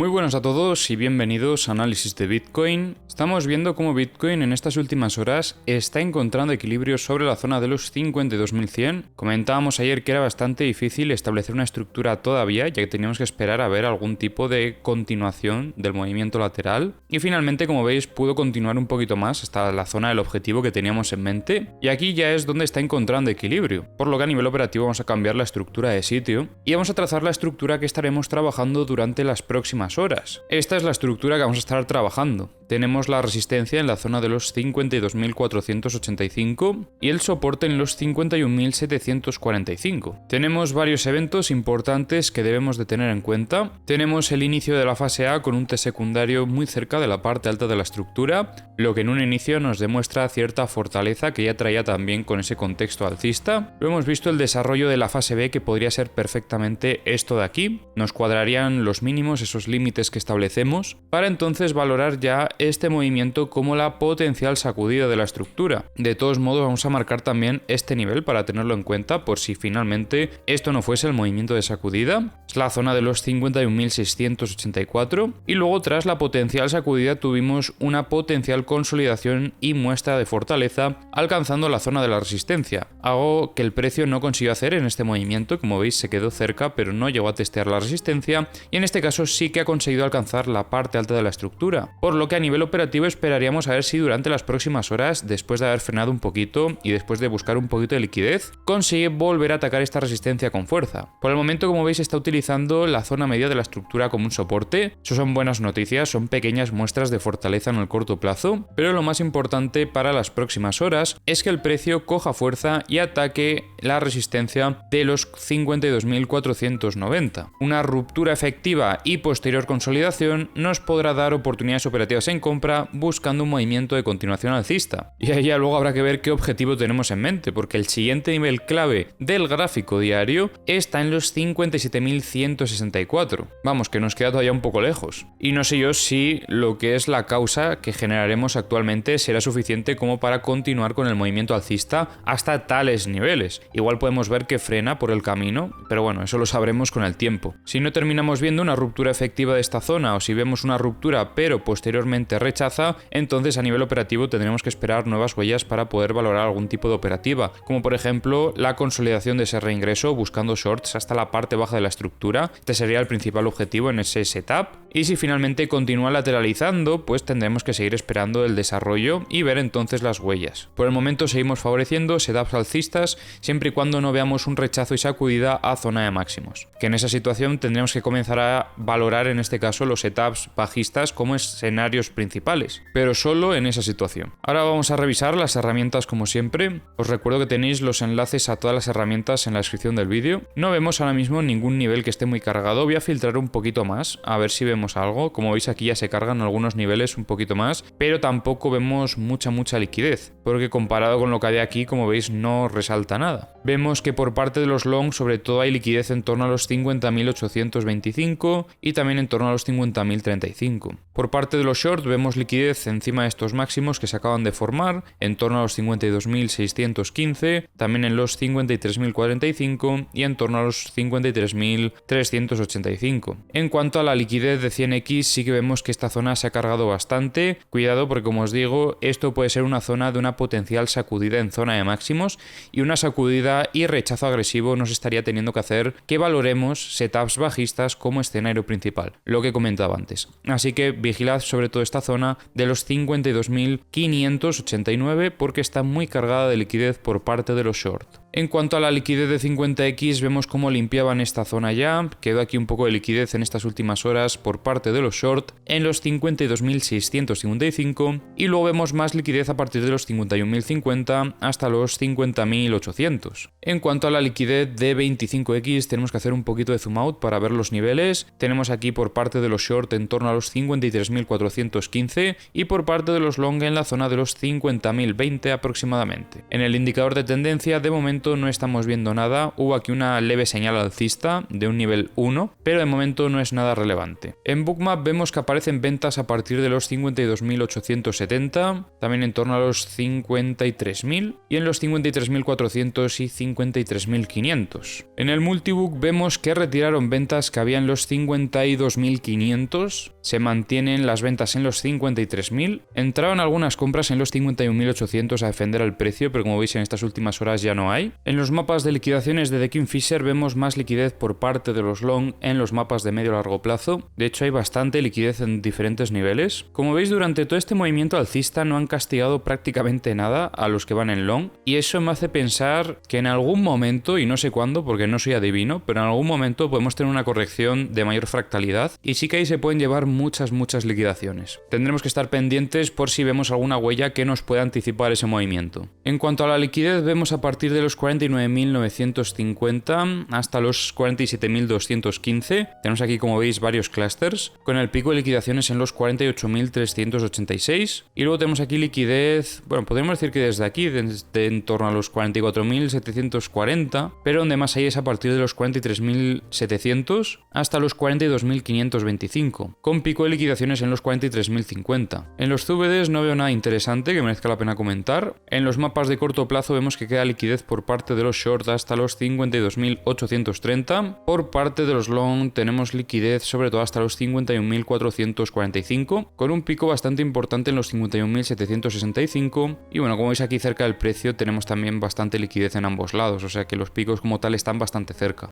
Muy buenas a todos y bienvenidos a Análisis de Bitcoin. Estamos viendo cómo Bitcoin en estas últimas horas está encontrando equilibrio sobre la zona de los 52.100. Comentábamos ayer que era bastante difícil establecer una estructura todavía, ya que teníamos que esperar a ver algún tipo de continuación del movimiento lateral. Y finalmente, como veis, pudo continuar un poquito más hasta la zona del objetivo que teníamos en mente. Y aquí ya es donde está encontrando equilibrio, por lo que a nivel operativo vamos a cambiar la estructura de sitio y vamos a trazar la estructura que estaremos trabajando durante las próximas horas. Esta es la estructura que vamos a estar trabajando. Tenemos la resistencia en la zona de los 52.485 y el soporte en los 51.745. Tenemos varios eventos importantes que debemos de tener en cuenta. Tenemos el inicio de la fase A con un T secundario muy cerca de la parte alta de la estructura, lo que en un inicio nos demuestra cierta fortaleza que ya traía también con ese contexto alcista. Luego hemos visto el desarrollo de la fase B, que podría ser perfectamente esto de aquí. Nos cuadrarían los mínimos, esos límites que establecemos, para entonces valorar ya este movimiento como la potencial sacudida de la estructura. De todos modos, vamos a marcar también este nivel para tenerlo en cuenta por si finalmente esto no fuese el movimiento de sacudida. Es la zona de los 51.684 y luego tras la potencial sacudida tuvimos una potencial consolidación y muestra de fortaleza alcanzando la zona de la resistencia, algo que el precio no consiguió hacer en este movimiento. Como veis, se quedó cerca pero no llegó a testear la resistencia, y en este caso sí que ha conseguido alcanzar la parte alta de la estructura, por lo que a nivel operativo esperaríamos a ver si durante las próximas horas, después de haber frenado un poquito y después de buscar un poquito de liquidez, consigue volver a atacar esta resistencia con fuerza. Por el momento, como veis, está utilizando la zona media de la estructura como un soporte. Eso son buenas noticias, son pequeñas muestras de fortaleza en el corto plazo, pero lo más importante para las próximas horas es que el precio coja fuerza y ataque la resistencia de los 52.490. Una ruptura efectiva y posterior consolidación nos podrá dar oportunidades operativas en compra buscando un movimiento de continuación alcista. Y ahí ya luego habrá que ver qué objetivo tenemos en mente, porque el siguiente nivel clave del gráfico diario está en los 57.164. Vamos, que nos queda todavía un poco lejos. Y no sé yo si lo que es la causa que generaremos actualmente será suficiente como para continuar con el movimiento alcista hasta tales niveles. Igual podemos ver que frena por el camino, pero bueno, eso lo sabremos con el tiempo. Si no terminamos viendo una ruptura efectiva de esta zona, o si vemos una ruptura pero posteriormente rechaza, entonces a nivel operativo tendremos que esperar nuevas huellas para poder valorar algún tipo de operativa, como por ejemplo la consolidación de ese reingreso buscando shorts hasta la parte baja de la estructura. Este sería el principal objetivo en ese setup, y si finalmente continúa lateralizando, pues tendremos que seguir esperando el desarrollo y ver entonces las huellas. Por el momento seguimos favoreciendo setups alcistas siempre y cuando no veamos un rechazo y sacudida a zona de máximos, que en esa situación tendremos que comenzar a valorar en este caso los setups bajistas como escenarios principales, pero solo en esa situación. Ahora vamos a revisar las herramientas como siempre. Os recuerdo que tenéis los enlaces a todas las herramientas en la descripción del vídeo. No vemos ahora mismo ningún nivel que esté muy cargado. Voy a filtrar un poquito más a ver si vemos algo. Como veis, aquí ya se cargan algunos niveles un poquito más, pero tampoco vemos mucha liquidez, porque comparado con lo que hay aquí, como veis, no resalta nada. Vemos que por parte de los long sobre todo hay liquidez en torno a los 50.825 y también en torno a los 50.035. Por parte de los short vemos liquidez encima de estos máximos que se acaban de formar, en torno a los 52.615, también en los 53.045 y en torno a los 53.385. En cuanto a la liquidez de 100x, sí que vemos que esta zona se ha cargado bastante. Cuidado, porque como os digo, esto puede ser una zona de una potencial sacudida en zona de máximos, y una sacudida y rechazo agresivo nos estaría teniendo que hacer que valoremos setups bajistas como escenario principal, lo que comentaba antes. Así que vigilad sobre todo esta zona de los 52.589 porque está muy cargada de liquidez por parte de los short. En cuanto a la liquidez de 50x, vemos cómo limpiaban esta zona ya. Quedó aquí un poco de liquidez en estas últimas horas por parte de los short en los 52.655 y luego vemos más liquidez a partir de los 51.050 hasta los 50.800. En cuanto a la liquidez de 25x, tenemos que hacer un poquito de zoom out para ver los niveles. Tenemos aquí por parte de los short en torno a los 53.415 y por parte de los long en la zona de los 50.020 aproximadamente. En el indicador de tendencia, de momento momento no estamos viendo nada. Hubo aquí una leve señal alcista de un nivel 1, pero de momento no es nada relevante. En Bookmap vemos que aparecen ventas a partir de los 52.870, también en torno a los 53.000 y en los 53.400 y 53.500. En el Multibook vemos que retiraron ventas que había en los 52.500, se mantienen las ventas en los 53.000, entraron algunas compras en los 51.800 a defender el precio, pero como veis en estas últimas horas ya no hay. En los mapas de liquidaciones de The Kingfisher vemos más liquidez por parte de los long en los mapas de medio largo plazo. De hecho hay bastante liquidez en diferentes niveles. Como veis, durante todo este movimiento alcista no han castigado prácticamente nada a los que van en long, y eso me hace pensar que en algún momento, y no sé cuándo porque no soy adivino, pero en algún momento podemos tener una corrección de mayor fractalidad y sí que ahí se pueden llevar muchas liquidaciones. Tendremos que estar pendientes por si vemos alguna huella que nos pueda anticipar ese movimiento. En cuanto a la liquidez, vemos a partir de los 49.950 hasta los 47.215. Tenemos aquí, como veis, varios clusters, con el pico de liquidaciones en los 48.386. Y luego tenemos aquí liquidez, bueno, podríamos decir que desde aquí, desde en torno a los 44.740, pero donde más hay es a partir de los 43.700 hasta los 42.525, con pico de liquidaciones en los 43.050. En los CVDs no veo nada interesante que merezca la pena comentar. En los mapas de corto plazo vemos que queda liquidez por parte de los short hasta los 52.830. Por parte de los long tenemos liquidez sobre todo hasta los 51.445, con un pico bastante importante en los 51.765. Y bueno, como veis aquí cerca del precio tenemos también bastante liquidez en ambos lados, o sea que los picos como tal están bastante cerca.